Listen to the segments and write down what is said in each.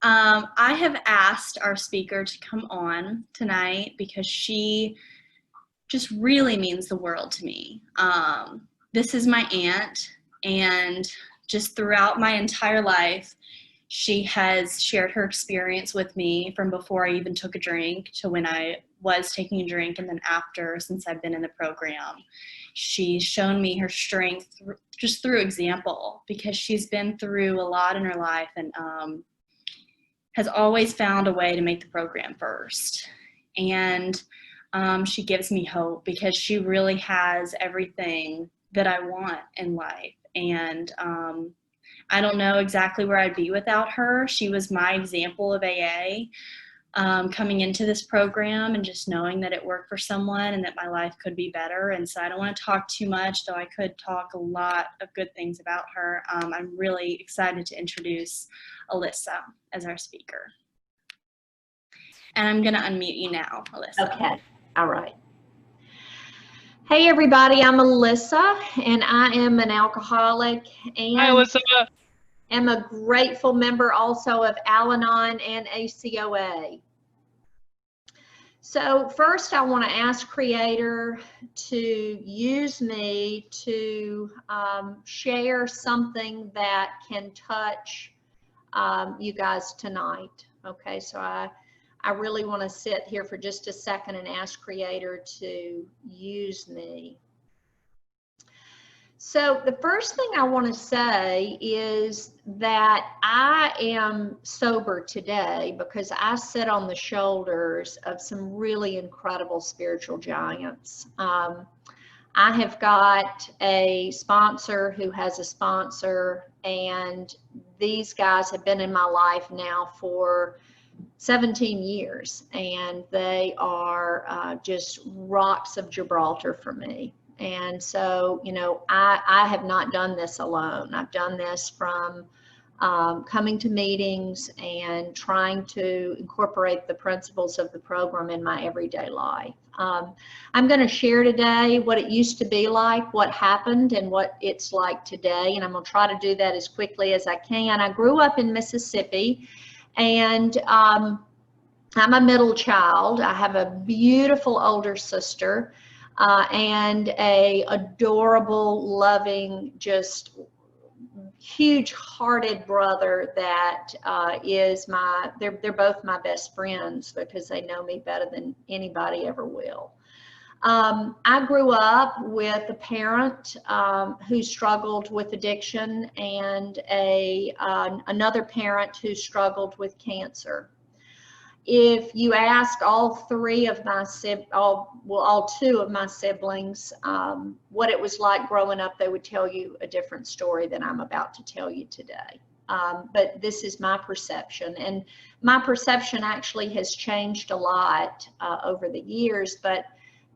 I have asked our speaker to come on tonight because she just really means the world to me. This is my aunt, and just throughout my entire life, she has shared her experience with me from before I even took a drink to when I was taking a drink, and then after, since I've been in the program. She's shown me her strength just through example, because she's been through a lot in her life, and has always found a way to make the program first. And she gives me hope because she really has everything that I want in life. And I don't know exactly where I'd be without her. She was my example of AA, coming into this program and just knowing that it worked for someone and that my life could be better. And so I don't want to talk too much, though I could talk a lot of good things about her. I'm really excited to introduce Alyssa as our speaker. And I'm going to unmute you now, Alyssa. Okay. All right. Hey, everybody. I'm Alyssa, and I am an alcoholic and Hi, Alyssa. am a grateful member also of Al-Anon and ACOA. So first, I want to ask Creator to use me to share something that can touch you guys tonight. Okay, so I really want to sit here for just a second and ask Creator to use me. So the first thing I want to say is that I am sober today because I sit on the shoulders of some really incredible spiritual giants. I have got a sponsor who has a sponsor, and these guys have been in my life now for 17 years, and they are just rocks of Gibraltar for me. And so, you know, I have not done this alone. I've done this from coming to meetings and trying to incorporate the principles of the program in my everyday life. I'm going to share today what it used to be like, what happened, and what it's like today. And I'm going to try to do that as quickly as I can. I grew up in Mississippi, and I'm a middle child. I have a beautiful older sister and a adorable, loving, just huge-hearted brother that is they're both my best friends because they know me better than anybody ever will. I grew up with a parent who struggled with addiction and another parent who struggled with cancer. If you ask all two of my siblings what it was like growing up, they would tell you a different story than I'm about to tell you today. But this is my perception, and my perception actually has changed a lot over the years, but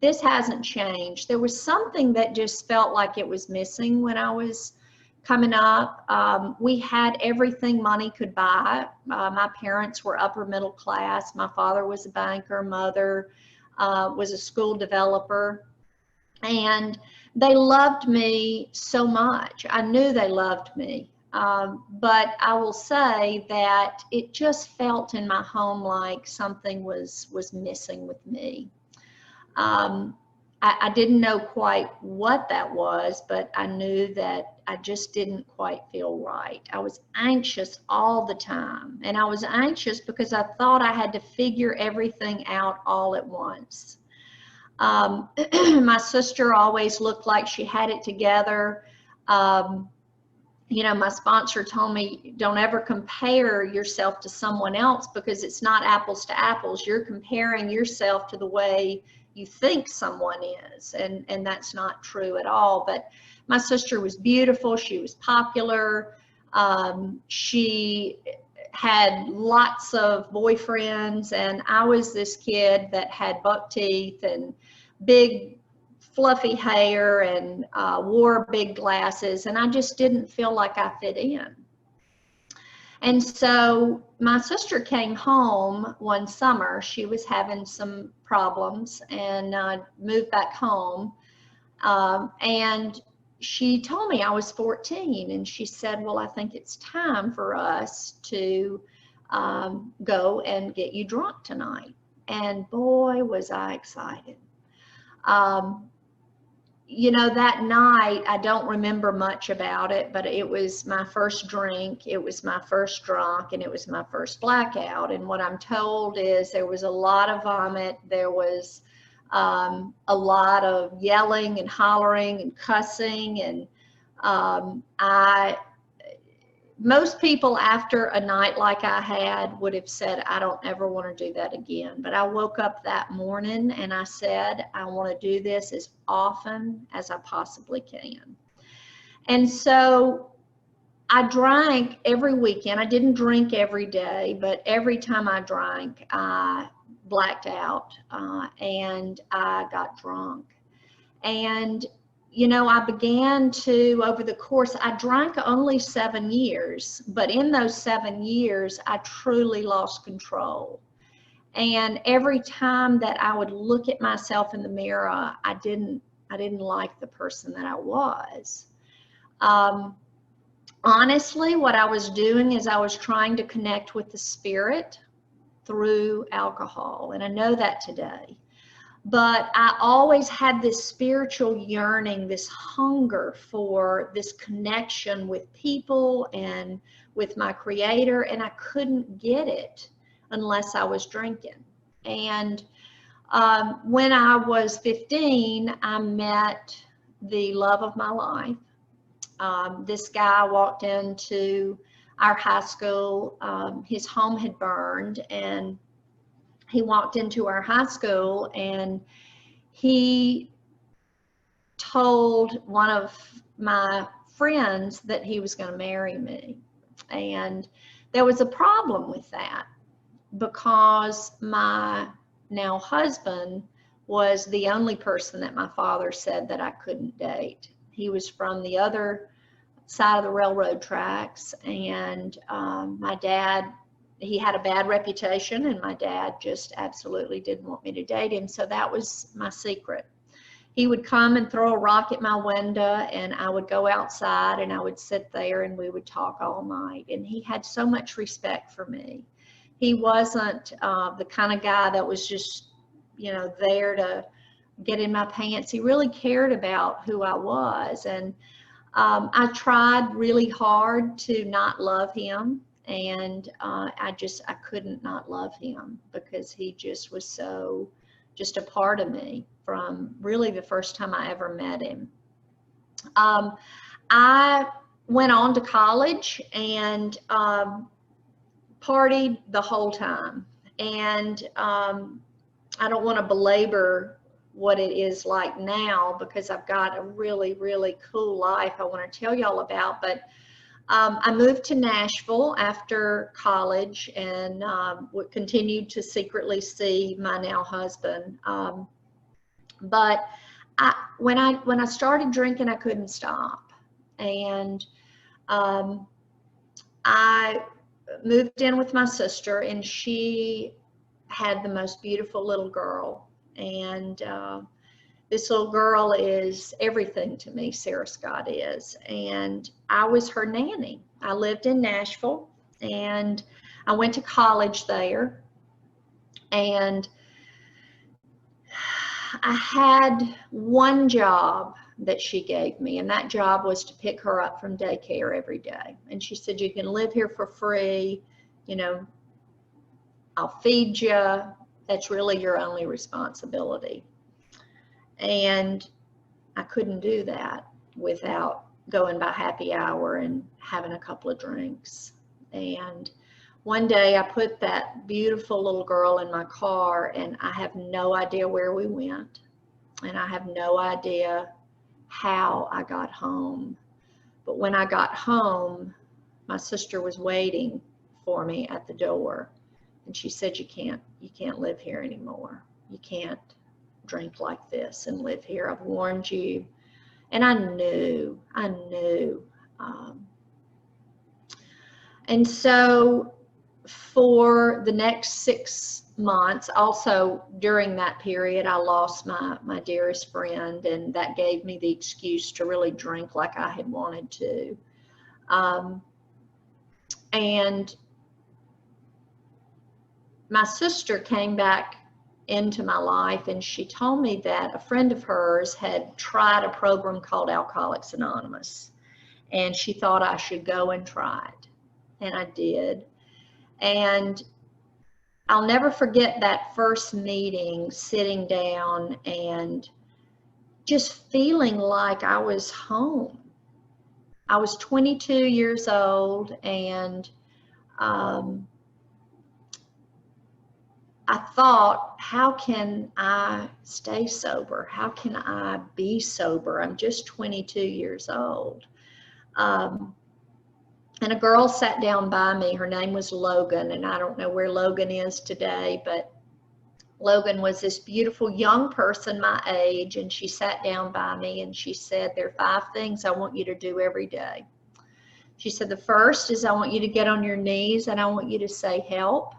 this hasn't changed. There was something that just felt like it was missing when I was coming up. We had everything money could buy. My parents were upper middle class. My father was a banker, mother was a school developer, and they loved me so much. I knew they loved me, but I will say that it just felt in my home like something was missing with me. I didn't know quite what that was, but I knew that I just didn't quite feel right. I was anxious all the time, and I was anxious because I thought I had to figure everything out all at once. My sister always looked like she had it together. You know, my sponsor told me, don't ever compare yourself to someone else because it's not apples to apples. You're comparing yourself to the way you think someone is, and that's not true at all. But my sister was beautiful. She was popular. She had lots of boyfriends, and I was this kid that had buck teeth and big fluffy hair and wore big glasses, and I just didn't feel like I fit in. And so my sister came home one summer. She was having some problems and moved back home. And she told me I was 14, and she said, well, I think it's time for us to go and get you drunk tonight. And boy, was I excited. Um, you know, that night, I don't remember much about it, but it was my first drink, it was my first drunk, and it was my first blackout. And what I'm told is there was a lot of vomit, there was a lot of yelling and hollering and cussing, and most people after a night like I had would have said, I don't ever want to do that again. But I woke up that morning and I said, I want to do this as often as I possibly can. And so I drank every weekend. I didn't drink every day, but every time I drank, I blacked out and I got drunk. And you know, I began to, over the course, I drank only 7 years, but in those 7 years, I truly lost control. And every time that I would look at myself in the mirror, I didn't like the person that I was. Honestly, what I was doing is I was trying to connect with the spirit through alcohol, and I know that today. But I always had this spiritual yearning, this hunger for this connection with people and with my creator, and I couldn't get it unless I was drinking. And when I was 15, I met the love of my life. This guy walked into our high school. His home had burned, and he walked into our high school and he told one of my friends that he was going to marry me. And there was a problem with that because my now husband was the only person that my father said that I couldn't date. He was from the other side of the railroad tracks, and my dad, he had a bad reputation, and my dad just absolutely didn't want me to date him. So that was my secret. He would come and throw a rock at my window, and I would go outside and I would sit there and we would talk all night. And he had so much respect for me. He wasn't the kind of guy that was just, you know, there to get in my pants. He really cared about who I was. And I tried really hard to not love him. And I couldn't not love him because he just was so just a part of me from really the first time I ever met him. I went on to college and partied the whole time. And I don't want to belabor what it is like now because I've got a really, really cool life I want to tell y'all about. But I moved to Nashville after college and continued to secretly see my now husband. But when I started drinking, I couldn't stop. And I moved in with my sister, and she had the most beautiful little girl. And this little girl is everything to me, Sarah Scott is. And I was her nanny. I lived in Nashville, and I went to college there. And I had one job that she gave me, and that job was to pick her up from daycare every day. And she said, you can live here for free, you know, I'll feed you. That's really your only responsibility. And I couldn't do that without going by happy hour and having a couple of drinks. And one day I put that beautiful little girl in my car, and I have no idea where we went. And I have no idea how I got home. But when I got home, my sister was waiting for me at the door. And she said, you can't live here anymore. You can't drink like this and live here. I've warned you. And I knew. And so for the next 6 months, also during that period, I lost my dearest friend, and that gave me the excuse to really drink like I had wanted to. And my sister came back into my life, and she told me that a friend of hers had tried a program called Alcoholics Anonymous, and she thought I should go and try it. And I did. And I'll never forget that first meeting, sitting down and just feeling like I was home. I was 22 years old, and I thought, how can I stay sober? How can I be sober? I'm just 22 years old. And a girl sat down by me. Her name was Logan, and I don't know where Logan is today, but Logan was this beautiful young person my age, and she sat down by me and she said, there are 5 things I want you to do every day. She said, the first is I want you to get on your knees and I want you to say help.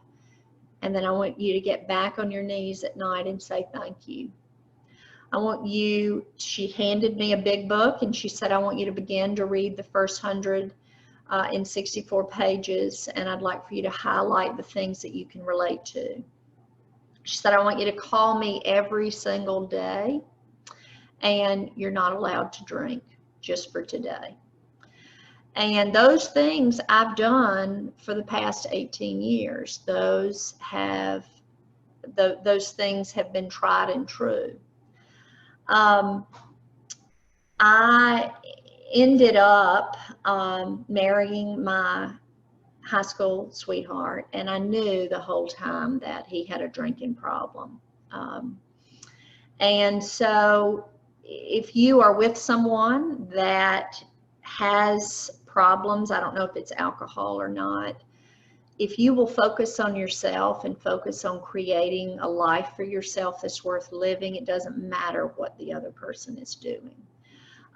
And then I want you to get back on your knees at night and say thank you. I want you, she handed me a big book and she said, I want you to begin to read the first 164 pages, and I'd like for you to highlight the things that you can relate to. She said, I want you to call me every single day, and you're not allowed to drink just for today. And those things I've done for the past 18 years. Those things have been tried and true. I ended up marrying my high school sweetheart, and I knew the whole time that he had a drinking problem. And so if you are with someone that has problems, I don't know if it's alcohol or not, if you will focus on yourself and focus on creating a life for yourself that's worth living, it doesn't matter what the other person is doing.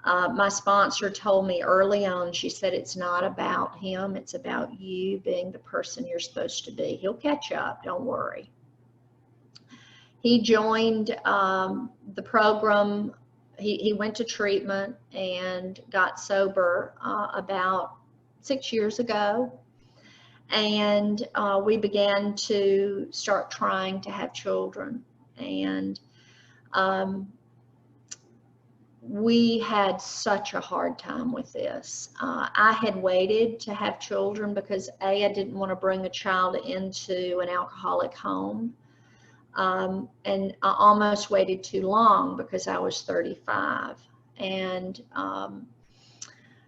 My sponsor told me early on, she said, it's not about him, it's about you being the person you're supposed to be. He'll catch up, don't worry. He joined the program. He went to treatment and got sober about 6 years ago. And we began to start trying to have children. And we had such a hard time with this. I had waited to have children because I didn't want to bring a child into an alcoholic home. And I almost waited too long because I was 35. And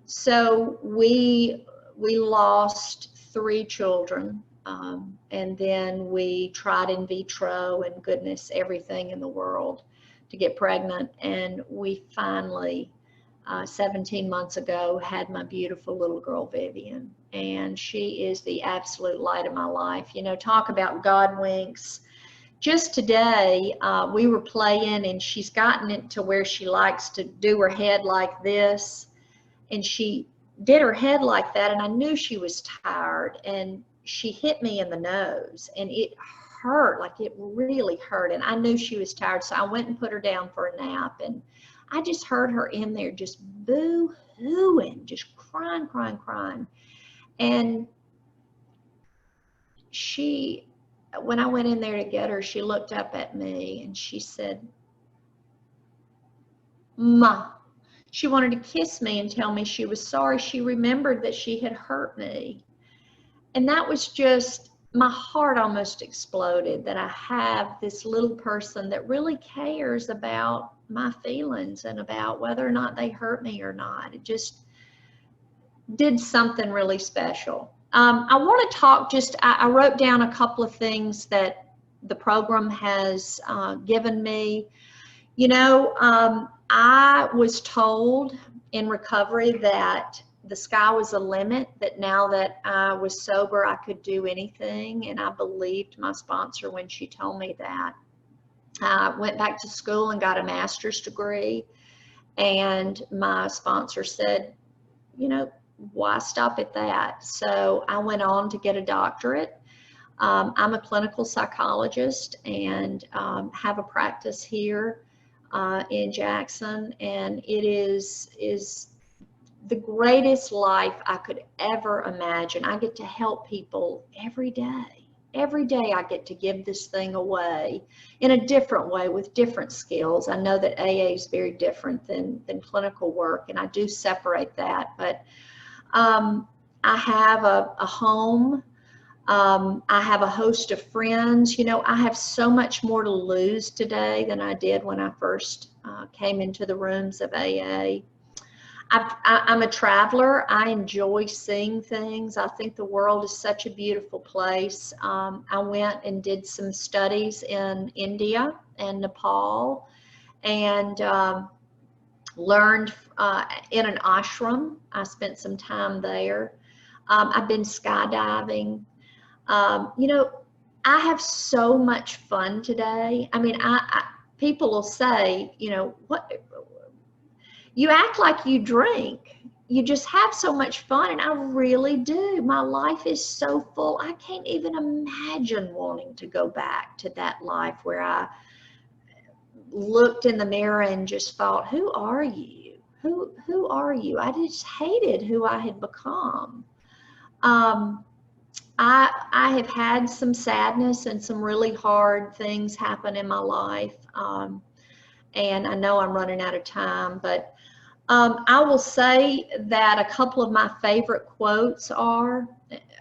so we lost 3 children. And then we tried in vitro and goodness, everything in the world to get pregnant. And we finally, 17 months ago, had my beautiful little girl, Vivian. And she is the absolute light of my life. You know, talk about God winks. Just today, we were playing, and she's gotten it to where she likes to do her head like this. And she did her head like that, and I knew she was tired, and she hit me in the nose, and it hurt, like it really hurt, and I knew she was tired, so I went and put her down for a nap, and I just heard her in there just boo-hooing, just crying, crying, crying. And she, when I went in there to get her, she looked up at me and she said, Ma. She wanted to kiss me and tell me she was sorry. She remembered that she had hurt me. And that was just, my heart almost exploded that I have this little person that really cares about my feelings and about whether or not they hurt me or not. It just did something really special. I want to talk I wrote down a couple of things that the program has given me. You know, I was told in recovery that the sky was the limit, that now that I was sober, I could do anything. And I believed my sponsor when she told me that. I went back to school and got a master's degree. And my sponsor said, you know, why stop at that? So I went on to get a doctorate. I'm a clinical psychologist and have a practice here in Jackson, and it is the greatest life I could ever imagine. I get to help people every day. every day I get to give this thing away in a different way with different skills. I know that AA is very different than clinical work, and I do separate that. But I have a home. I have a host of friends. You know, I have so much more to lose today than I did when I first came into the rooms of AA. I'm a traveler. I enjoy seeing things. I think the world is such a beautiful place. I went and did some studies in India and Nepal, and learned in an ashram. I spent some time there. I've been skydiving. You know, I have so much fun today. I mean, people will say, you know, what, you act like you drink. You just have so much fun, and I really do. My life is so full. I can't even imagine wanting to go back to that life where I looked in the mirror and just thought, who are you? Who are you? I just hated who I had become. I have had some sadness and some really hard things happen in my life. And I know I'm running out of time, but I will say that a couple of my favorite quotes are,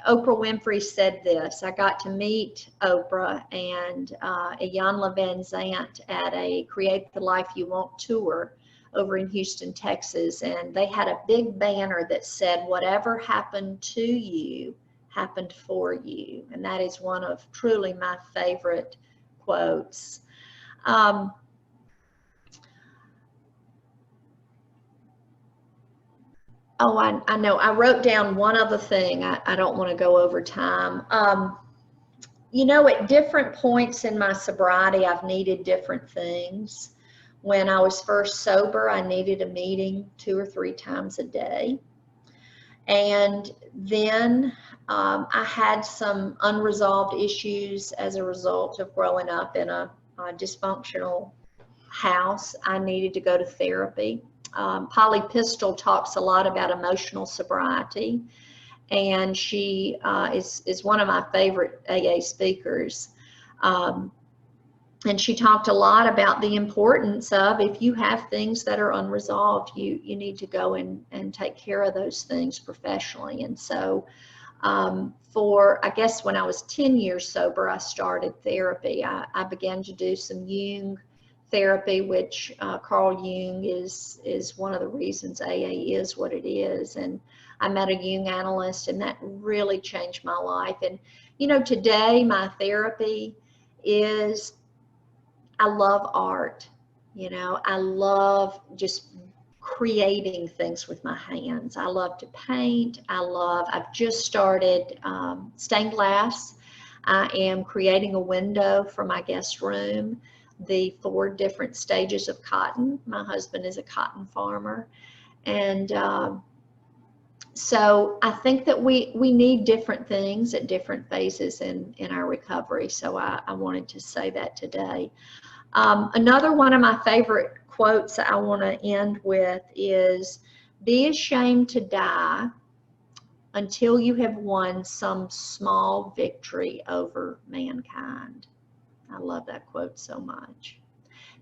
Oprah Winfrey said this. I got to meet Oprah and Iyanla Van Zant at a Create the Life You Want tour over in Houston, Texas. And they had a big banner that said, whatever happened to you happened for you. And that is one of truly my favorite quotes. Oh, I know. I wrote down one other thing. I don't want to go over time. You know, at different points in my sobriety, I've needed different things. When I was first sober, I needed a meeting 2 or 3 times a day. And then I had some unresolved issues as a result of growing up in a dysfunctional house. I needed to go to therapy. Polly Pistol talks a lot about emotional sobriety, and she is one of my favorite AA speakers. And she talked a lot about the importance of, if you have things that are unresolved, you need to go and take care of those things professionally. And so I guess when I was 10 years sober, I started therapy. I began to do some Jung therapy, which Carl Jung is one of the reasons AA is what it is. And I met a Jung analyst, and that really changed my life. And, you know, today my therapy is, I love art. You know, I love just creating things with my hands. I love to paint. I've just started stained glass. I am creating a window for my guest room. The 4 different stages of cotton. My husband is a cotton farmer. And so I think that we need different things at different phases in our recovery. So I wanted to say that today. Another one of my favorite quotes that I want to end with is, be ashamed to die until you have won some small victory over mankind. I love that quote so much.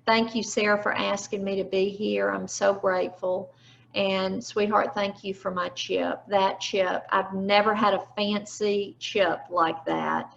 Thank you, Sarah, for asking me to be here. I'm so grateful. And sweetheart, thank you for my chip. That chip, I've never had a fancy chip like that.